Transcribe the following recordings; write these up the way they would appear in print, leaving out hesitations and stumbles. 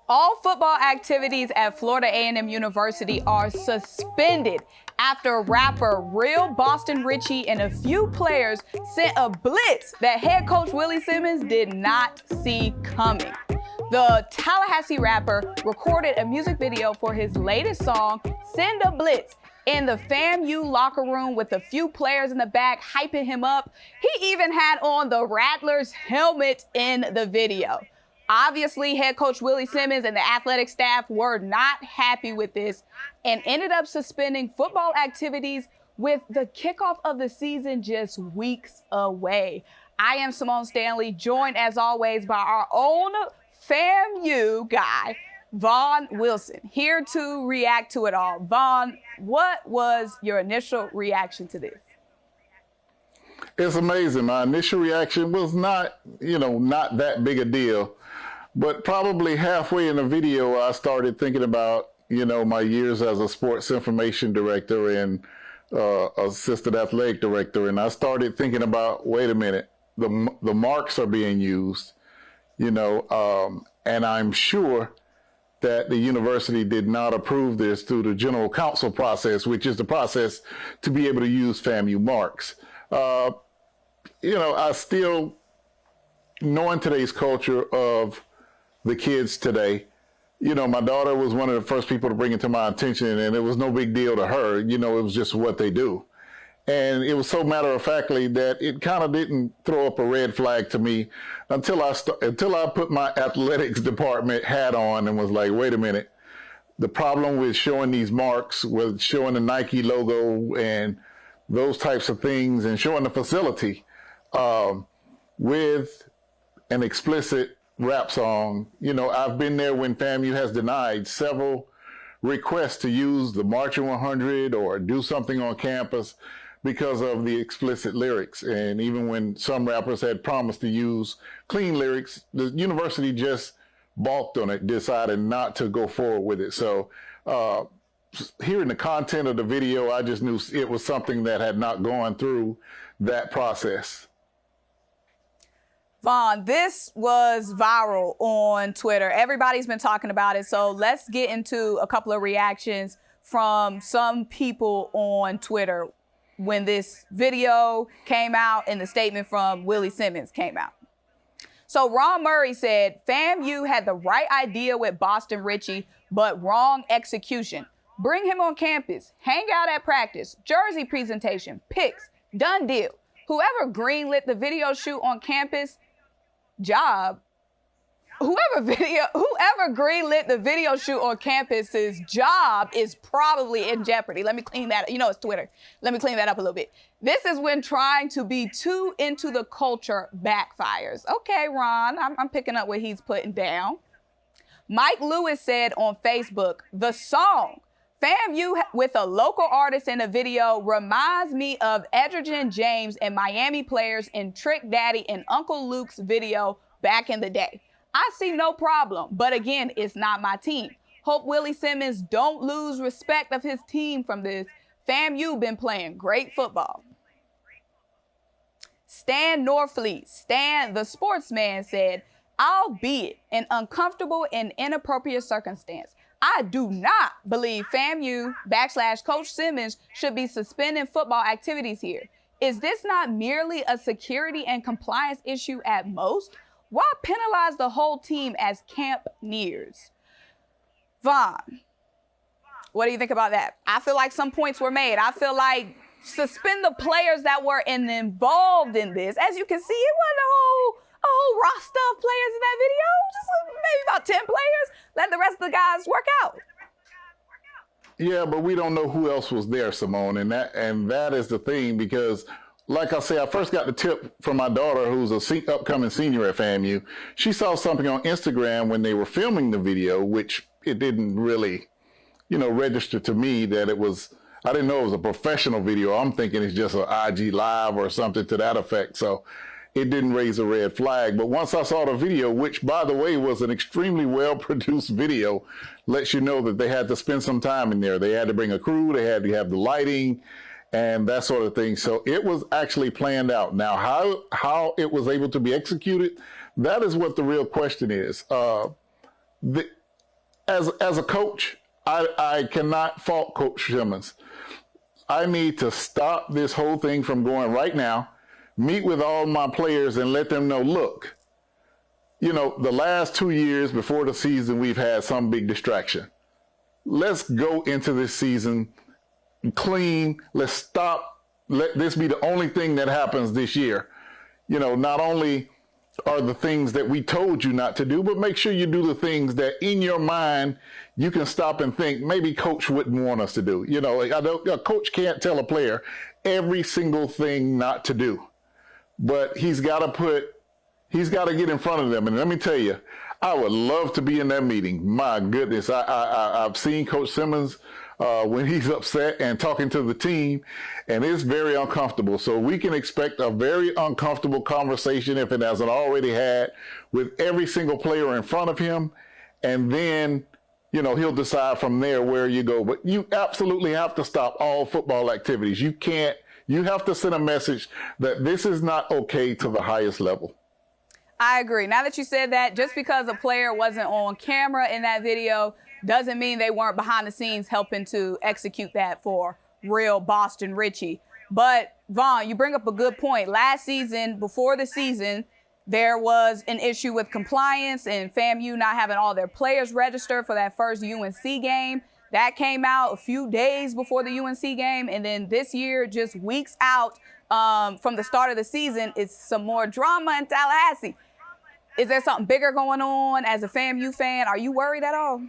All football activities at Florida A&M University are suspended after rapper Real Boston Richey and a few players sent a blitz that head coach Willie Simmons did not see coming. The Tallahassee rapper recorded a music video for his latest song, Send a Blitz, in the FAMU locker room with a few players in the back hyping him up. He even had on the Rattlers helmet in the video. Obviously, head coach Willie Simmons and the athletic staff were not happy with this and ended up suspending football activities with the kickoff of the season just weeks away. I am Symone Stanley, joined as always by our own FAMU guy, Vaughn Wilson, here to react to it all. Vaughn, what was your initial reaction to this? It's amazing. My initial reaction was not that big a deal. But probably halfway in the video, I started thinking about, my years as a sports information director and assistant athletic director. And I started thinking about, wait a minute, the marks are being used, and I'm sure that the university did not approve this through the general counsel process, which is the process to be able to use FAMU marks. I still, knowing today's culture of the kids today, my daughter was one of the first people to bring it to my attention, and it was no big deal to her. It was just what they do. And it was so matter-of-factly that it kind of didn't throw up a red flag to me until I put my athletics department hat on and was like, wait a minute. The problem with showing these marks, with showing the Nike logo and those types of things, and showing the facility with an explicit rap song, I've been there when FAMU has denied several requests to use the Marching 100 or do something on campus because of the explicit lyrics. And even when some rappers had promised to use clean lyrics, the university just balked on it, decided not to go forward with it. So hearing the content of the video, I just knew it was something that had not gone through that process. Vaughn, this was viral on Twitter. Everybody's been talking about it. So let's get into a couple of reactions from some people on Twitter when this video came out and the statement from Willie Simmons came out. So Ron Murray said, FAMU had the right idea with Boston Richey, but wrong execution. Bring him on campus, hang out at practice, jersey presentation, pics, done deal. Whoever greenlit the video shoot on campus, whoever greenlit the video shoot on campus's job is probably in jeopardy. Let me clean that up. It's Twitter. Let me clean that up a little bit. This is when trying to be too into the culture backfires. Okay, Ron, I'm picking up what he's putting down. Mike Lewis said on Facebook, the song FAMU with a local artist in a video reminds me of Edgerton James and Miami players in Trick Daddy and Uncle Luke's video back in the day. I see no problem, but again, it's not my team. Hope Willie Simmons don't lose respect of his team from this. FAMU been playing great football. Stan Norfleet, Stan the sportsman, said, albeit an uncomfortable and inappropriate circumstance, I do not believe FAMU / Coach Simmons should be suspending football activities here. Is this not merely a security and compliance issue at most? Why penalize the whole team as camp nears? Vaughn, what do you think about that? I feel like some points were made. I feel like suspend the players that were involved in this. As you can see, it wasn't a whole roster of players in that video. Just maybe about 10 players. Let the rest of the guys work out. Yeah, but we don't know who else was there, Symone, and that is the thing, because like I say, I first got the tip from my daughter, who's a upcoming senior at FAMU. She saw something on Instagram when they were filming the video, which it didn't really, register to me that it was, I didn't know it was a professional video. I'm thinking it's just an IG live or something to that effect. So it didn't raise a red flag. But once I saw the video, which by the way was an extremely well-produced video, lets you know that they had to spend some time in there. They had to bring a crew, they had to have the lighting and that sort of thing. So it was actually planned out. Now, how it was able to be executed, that is what the real question is. as a coach, I cannot fault Coach Simmons. I need to stop this whole thing from going right now, meet with all my players and let them know, look, you know, the last 2 years before the season, we've had some big distraction. Let's go into this season clean. Let's stop. Let this be the only thing that happens this year. You know, not only are the things that we told you not to do, but make sure you do the things that in your mind you can stop and think maybe coach wouldn't want us to do. You know, a coach can't tell a player every single thing not to do, but he's got to get in front of them. And let me tell you, I would love to be in that meeting. My goodness, I've seen Coach Simmons when he's upset and talking to the team, and it's very uncomfortable. So we can expect a very uncomfortable conversation, if it hasn't already had, with every single player in front of him. And then, you know, he'll decide from there where you go. But you absolutely have to stop all football activities. You have to send a message that this is not okay to the highest level. I agree. Now that you said that, just because a player wasn't on camera in that video doesn't mean they weren't behind the scenes helping to execute that for Real Boston Richey. But Vaughn, you bring up a good point. Last season, before the season, there was an issue with compliance and FAMU not having all their players registered for that first UNC game. That came out a few days before the UNC game. And then this year, just weeks out from the start of the season, it's some more drama in Tallahassee. Is there something bigger going on as a FAMU fan? Are you worried at all?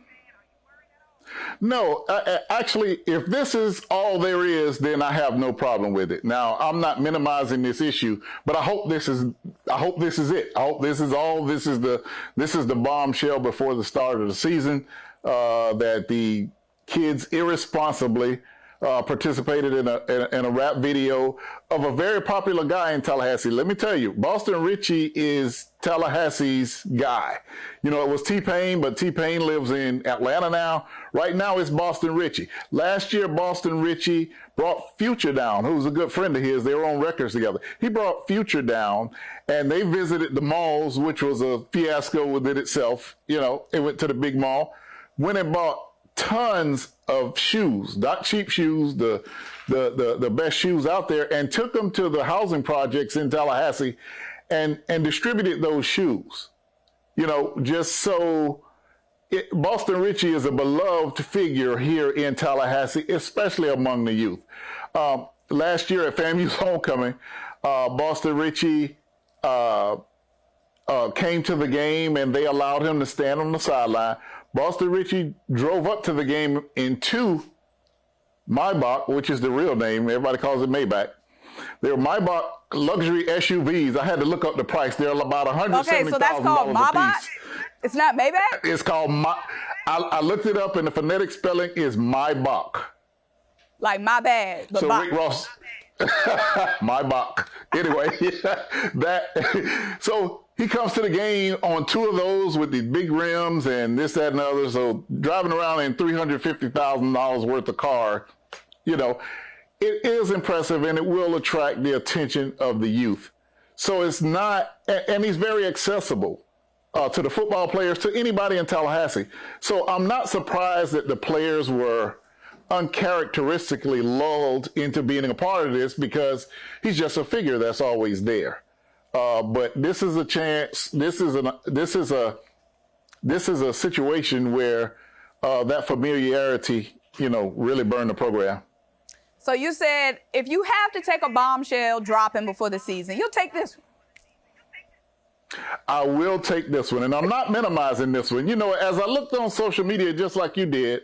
No, actually, if this is all there is, then I have no problem with it. Now, I'm not minimizing this issue, but I hope this is it. I hope this is all. This is the bombshell before the start of the season, that the kids irresponsibly participated in a rap video of a very popular guy in Tallahassee. Let me tell you, Boston Richey is Tallahassee's guy. You know, it was T-Pain, but T-Pain lives in Atlanta now. Right now it's Boston Richey. Last year, Boston Richey brought Future down, who's a good friend of his. They were on records together. He brought Future down, and they visited the malls, which was a fiasco within itself. You know, it went to the big mall, went and bought tons of shoes, not cheap shoes, the best shoes out there, and took them to the housing projects in Tallahassee and distributed those shoes. You know, just so Boston Richey is a beloved figure here in Tallahassee, especially among the youth. Last year at FAMU's homecoming, Boston Richey came to the game and they allowed him to stand on the sideline. Boston Richey drove up to the game in two Maybach, which is the real name. Everybody calls it Maybach. They're Maybach luxury SUVs. I had to look up the price. They're about $170,000 Okay, so that's called Maybach? It's not Maybach? It's called I looked it up, and the phonetic spelling is Maybach. Like my bad. But so Rick Ross, Maybach. Anyway, so he comes to the game on two of those with these big rims and this, that, and the other. So driving around in $350,000 worth of car, you know, it is impressive and it will attract the attention of the youth. So it's not, and he's very accessible to the football players, to anybody in Tallahassee. So I'm not surprised that the players were uncharacteristically lulled into being a part of this, because he's just a figure that's always there. But this is a chance. This is a situation where that familiarity, you know, really burned the program. So you said if you have to take a bombshell dropping before the season, you'll take this one. I will take this one, and I'm not minimizing this one. You know, as I looked on social media, just like you did,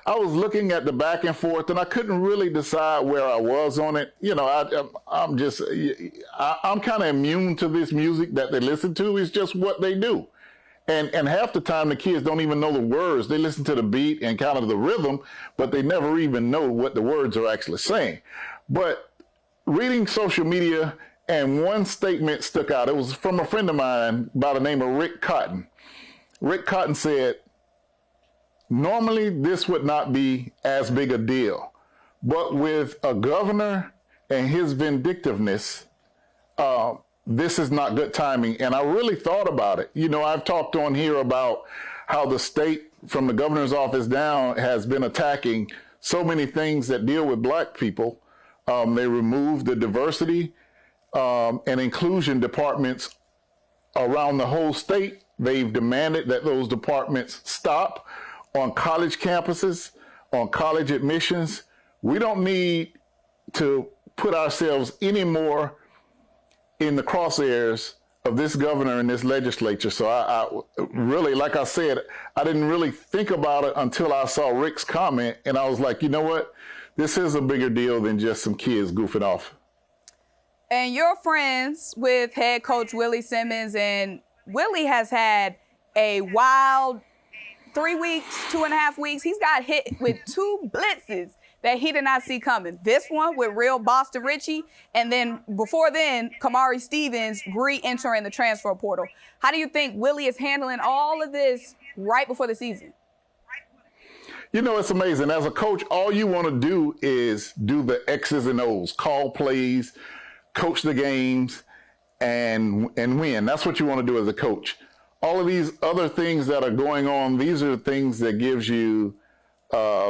I was looking at the back and forth, and I couldn't really decide where I was on it. You know, I'm kind of immune to this music that they listen to. It's just what they do. And half the time the kids don't even know the words. They listen to the beat and kind of the rhythm, but they never even know what the words are actually saying. But reading social media, and one statement stuck out. It was from a friend of mine by the name of Rick Cotton. Rick Cotton said, normally this would not be as big a deal, but with a governor and his vindictiveness, this is not good timing. And I really thought about it. You know, I've talked on here about how the state, from the governor's office down, has been attacking so many things that deal with black people. They removed the diversity and inclusion departments around the whole state. They've demanded that those departments stop on college campuses, on college admissions. We don't need to put ourselves anymore in the crosshairs of this governor and this legislature. So I really, like I said, I didn't really think about it until I saw Rick's comment, and I was like, you know what? This is a bigger deal than just some kids goofing off. And you're friends with head coach Willie Simmons, and Willie has had a wild 3 weeks, 2.5 weeks. He's got hit with 2 blitzes that he did not see coming. This one with Real Boston Richey, and then before then, Kamari Stevens re-entering the transfer portal. How do you think Willie is handling all of this right before the season? You know, it's amazing. As a coach, all you want to do is do the X's and O's, call plays, coach the games, and win. That's what you want to do as a coach. All of these other things that are going on, these are the things that gives you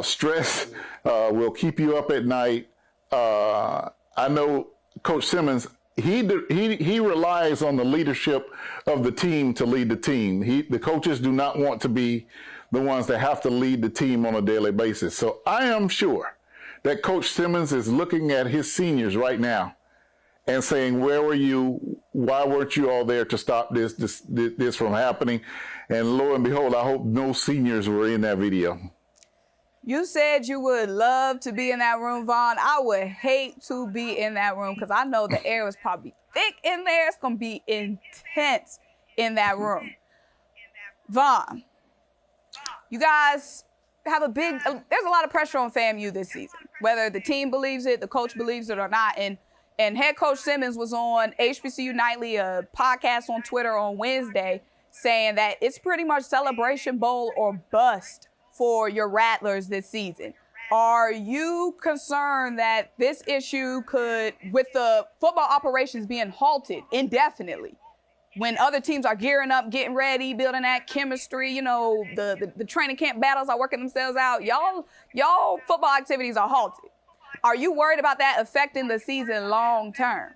stress, will keep you up at night. I know Coach Simmons, he relies on the leadership of the team to lead the team. The coaches do not want to be the ones that have to lead the team on a daily basis. So I am sure that Coach Simmons is looking at his seniors right now and saying, where were you? Why weren't you all there to stop this from happening? And lo and behold, I hope no seniors were in that video. You said you would love to be in that room, Vaughn. I would hate to be in that room because I know the air is probably thick in there. It's going to be intense in that room. Vaughn, you guys have there's a lot of pressure on FAMU this season, whether the team believes it, the coach believes it or not. And head coach Simmons was on HBCU Nightly, a podcast on Twitter on Wednesday, saying that it's pretty much Celebration Bowl or bust for your Rattlers this season. Are you concerned that this issue could, with the football operations being halted indefinitely, when other teams are gearing up, getting ready, building that chemistry, you know, the training camp battles are working themselves out, y'all football activities are halted? Are you worried about that affecting the season long term?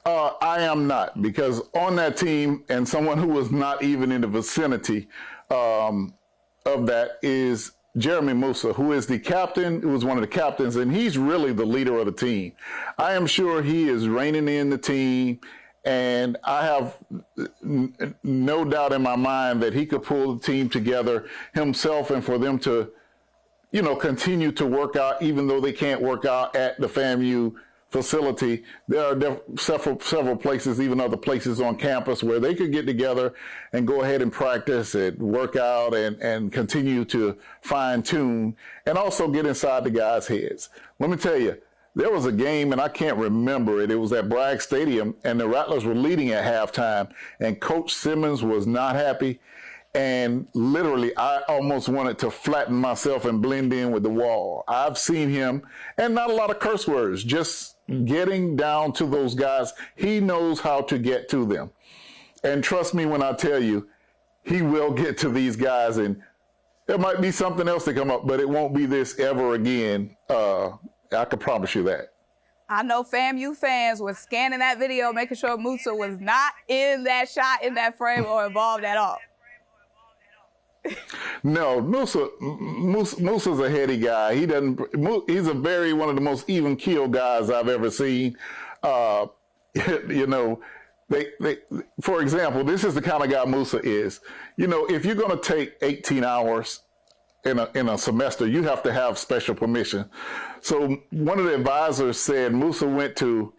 I am not, because on that team, and someone who was not even in the vicinity of that, is Jeremy Musa, who is the captain, who was one of the captains, and he's really the leader of the team. I am sure he is reining in the team, and I have no doubt in my mind that he could pull the team together himself, and for them to, you know, continue to work out, even though they can't work out at the FAMU facility. There are several places, even other places on campus, where they could get together and go ahead and practice and work out and continue to fine tune and also get inside the guys' heads. Let me tell you, there was a game, and I can't remember it. It was at Bragg Stadium, and the Rattlers were leading at halftime, and Coach Simmons was not happy. And literally, I almost wanted to flatten myself and blend in with the wall. I've seen him, and not a lot of curse words, just getting down to those guys. He knows how to get to them. And trust me when I tell you, he will get to these guys, and there might be something else to come up, but it won't be this ever again. I can promise you that. I know FAMU fans were scanning that video, making sure Musa was not in that shot, in that frame, or involved at all. No, Musa's a heady guy. He's one of the most even keel guys I've ever seen. You know, for example, this is the kind of guy Musa is. You know, if you're going to take 18 hours in a semester, you have to have special permission. So one of the advisors said Musa went to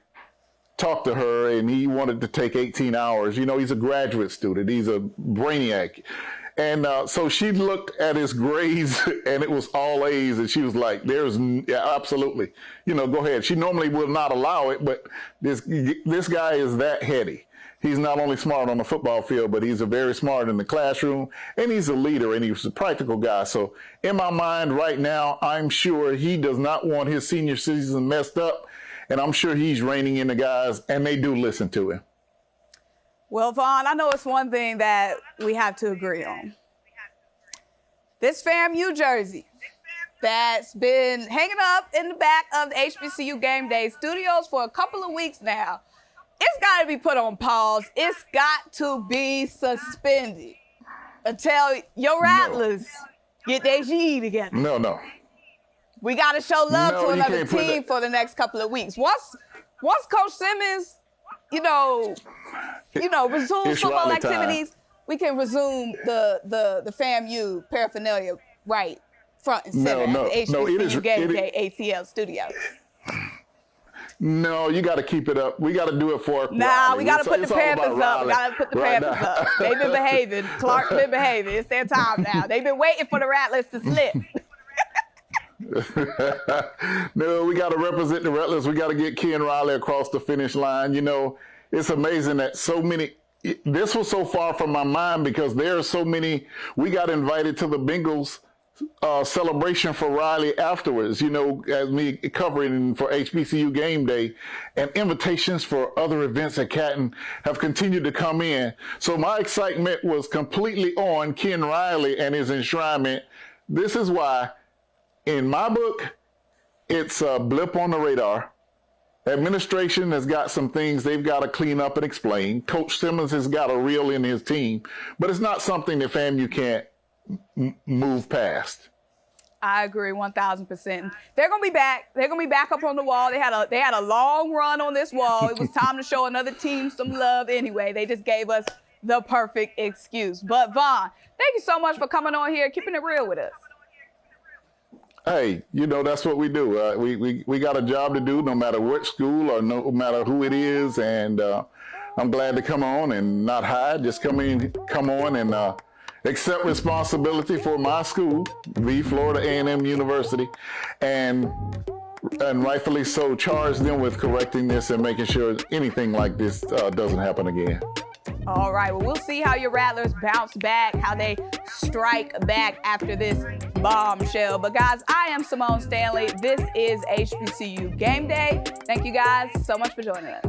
talk to her and he wanted to take 18 hours. You know, he's a graduate student. He's a brainiac. And so she looked at his grades, and it was all A's, and she was like, absolutely, you know, go ahead. She normally would not allow it, but this guy is that heady. He's not only smart on the football field, but he's very smart in the classroom, and he's a leader, and he's a practical guy. So in my mind right now, I'm sure he does not want his senior season messed up, and I'm sure he's reining in the guys, and they do listen to him. Well, Vaughn, I know it's one thing that we have to agree on. This FAMU jersey that's been hanging up in the back of the HBCU Gamedays studios for a couple of weeks now, it's got to be put on pause. It's got to be suspended until your Rattlers get their G together. No. We got to show love to another can't team for the next couple of weeks. Once Coach Simmons, resume It's football rally time. activities, we can resume the FAMU paraphernalia right front and center at the HBCU Game Day ATL studio. No, you got to keep it up. We got to do it for Nah, Raleigh. we got to put the It's all about Panthers up. We Raleigh got to put the right Panthers now. up. They've been behaving. Clark been behaving. It's their time now. They've been waiting for the Rattlers to slip. No, we got to represent the Rattlers. We got to get Ken Riley across the finish line. It's amazing that so many. This was so far from my mind because there are so many. We got invited to the Bengals celebration for Riley afterwards, as me covering for HBCU Game Day, and invitations for other events at Canton have continued to come in. So my excitement was completely on Ken Riley and his enshrinement. This is why, in my book, it's a blip on the radar. Administration has got some things they've got to clean up and explain. Coach Simmons has got to reel in his team, but it's not something that FAMU can't move past. I agree 1,000%. They're gonna be back. They're gonna be back up on the wall. They had a long run on this wall. It was time to show another team some love anyway. They just gave us the perfect excuse. But Vaughn, thank you so much for coming on here, keeping it real with us. Hey, that's what we do. We got a job to do no matter what school or no matter who it is. And I'm glad to come on and not hide. Just come on and accept responsibility for my school, the Florida A&M University, and rightfully so, charge them with correcting this and making sure anything like this doesn't happen again. All right, well, we'll see how your Rattlers bounce back, how they strike back after this bombshell. But guys, I am Symone Stanley. This is HBCU Game Day. Thank you guys so much for joining us.